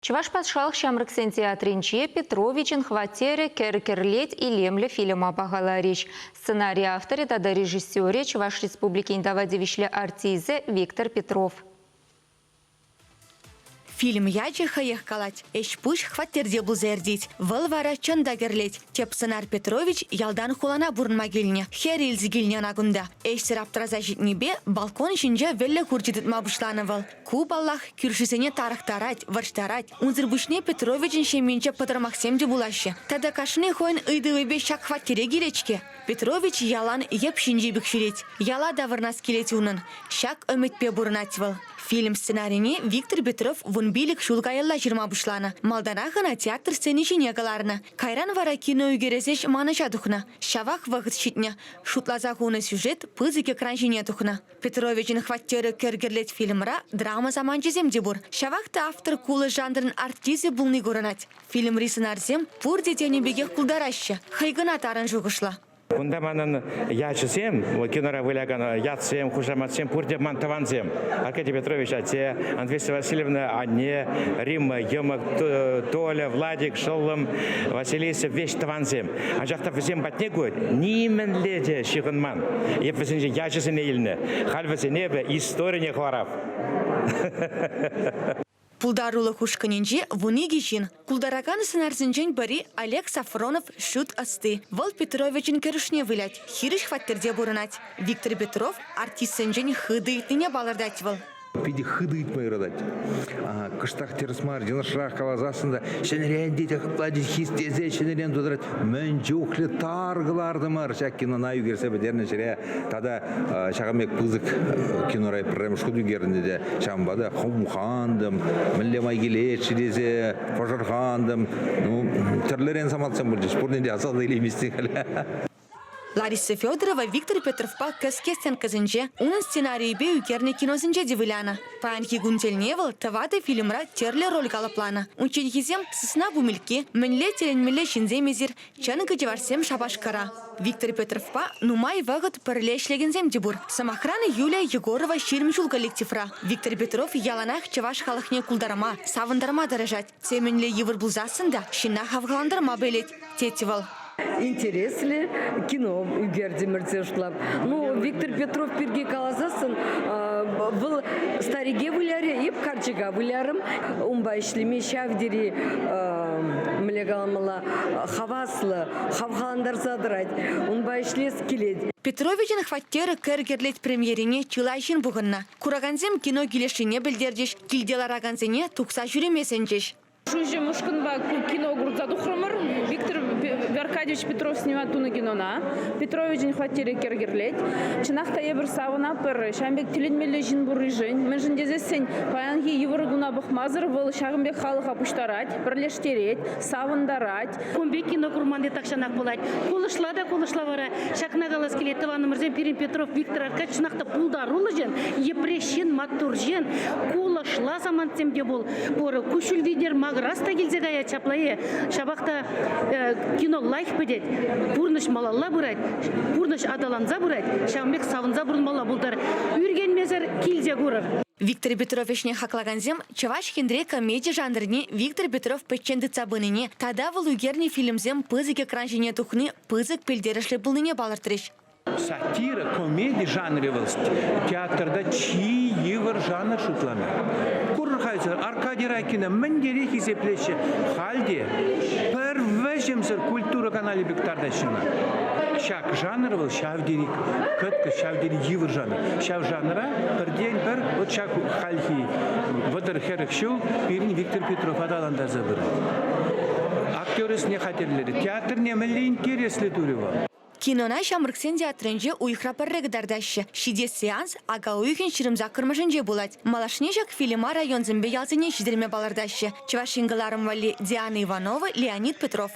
Чуваш патшалық шамрыксен театринче Петровичын хватере керкерлет и лемле фильма бағалариш. Сценарий авторы тада режиссере Чуваш Республики Индавадевишле артизе Виктор Петров. Фильм яче хаях калать, эшпуш хваттерде булзердить, валвара чанда герлеть. Теп сценар Петрович ялдан хулана бурнма гильня, херилз гильня нагунда. Эш раптраза житнебе балкон шинжа велле курчитит мабушланывал. Куб Аллах кюршисене тарахтарать, варштарать. Унзырбушне Петровичын шеменче патырмахсемде булаще. Тада кашны хойн ыдывыбе шак хваттере гиречке. Петрович ялан еп шинжи бікшіреть. Яла давырнас келет унын. Шак ömetпе бурнативал. Фильм сценарийне Виктор Петров вунбилик шулгайылла жирма бушлана. Малданахына театр сценичине галарна. Кайран вара кино үгересеш маныша духна. Шавах вағыт шитне. Шутлаза хуны сюжет пызык экран жине духна. Петровичын хваттері кергерлет фильмра драма заманчызем дебур. Шавахта автор кулы жанрын артизе булны көрінат. Фильм рисынарзем пур детені бегех кулдараще. Хайгына тарын жуғышла. Кунда манын ячысем, кинора выляган ятсем, хужаматсем, пурде мантаванзем. Аркадий Петрович, те Анфиса Васильевна, Анне, Римма, Емак, Толя, Владик, Шоллам, Василиса, вещь таванзем. А жахта всем батнегует, нимен леде шиханман. Епвесенже ячысын эйліне, хальвесенебе история не хварав. Пулдарулы хушканенже вуниги жин. Кулдараган сценарзинжен бари Олег Сафронов шут асты. Вол Петровичын керушне вылять. Хириш хваттерде бурынать. Виктор Петров артистсенжен хыдыйтыне балардать вол. Пиди хыдыйт майрадать. Кыштах терсмар, жинышрах калазасында, шенерен детек пладить хистезе, шенерен дудрать, мен жухле таргылардымар, шак кино наю керсе бедерне шере, тада шагамек пызык кинорай прям шуду гернде де, шамбада хумхандым, милле майгелет ширезе, пожархандым, ну, терлерен саматсам бульджи, спорненде асалда или мистикали. Лариса Федорова Виктор Петровпа кескестен казынже, унын сценарий бе үкерне кинозынже девыляна. Паанхи гунтельневыл тавады фильмра терле роль галаплана. Унченхизем сысна бумельке, менле теленмеле шинземезир, чаныгы деварсем шабашкара. Виктор Петровпа нумай вагыт парлешлегензем дебур. Самохрана Юлия Егорова ширмчул коллективра. Виктор Петров яланах чаваш халахне кулдарама, савындарма дорожать. Цеменле евр булзасында, шина хавгаландарма белет. Тетивал. Интересли кино үгердемірде ұшылап. Ну, Виктор Петров перге калазасын, был стариге выляре, еп карчыга вылярым. Умба ишлеме шавдери млегаламала хаваслы, хавхаландар задырать. Умба ишлес келед. Петровичын хваттері кергерлет премьерине чылайшын бұғынна. Кураганзем кино келешіне білдердеш, килделараганзене тұқса жүремесенжеш. Шунже мушканба кино грудзаду хромар. Виктор Аркадьевич Петров снимает туна кинона. Петрович не хватили кергерлет. Чинахта ебер савана пер. Шамбек тиленмеле жин бурыжень. Менжин дезесень. Паянги еврогуна бахмазар вол шагымбек халыха пуштарать, перлештереть, савандарать. Кумбек кино курманде такшанак булать. Кулышла да кулышла вара. Шакнагалас келет Иван Мырзен Пирин Петров Виктор Аркадьевич чинахта пулдарулы жен, епрешен матуржен. Кулышла замантсем де бол. Поры кушул видер маграста гильзегая чаплае. Шабахта кино лайк бедет, пурныш малалла бурать, пурныш адаланза бурать, шамбек савынза бурмала булдар, үрген мезер килзе гурар. Виктор Петровичне хаклаганзем, чаваш хиндре комедия жанрыне Виктор Петров печенді цабыныне, тада выл үгерне фильмзем пызык экран жине тухны, пызык пелдерешле булныне балыртырыш. Сатира, комедия жанрывылst. Театрда чьи евр жанр шутлана. Курхайзер, Аркадий Райкина, мендерих изеплеше, халде, первежемсер культура канале бектардашина. Шак жанрывыл, шавдерик, кытка шавдерик евр жанр. Шав жанра, бір день бір, вот шак хальхи, вадыр херек шоу, пирни Виктор Петров адаландар забырат. Актеры не хотели, театр не милли интересли турева. Кинона шамрыксен театрынже уйхра паррегдардашы. Шиде сеанс ага уйхен шырымза кырмышынже булать. Малашнежак фильма район зімбе ялзыне шидерме балардашы. Чавашингаларым вали Диана Иванова, Леонид Петров.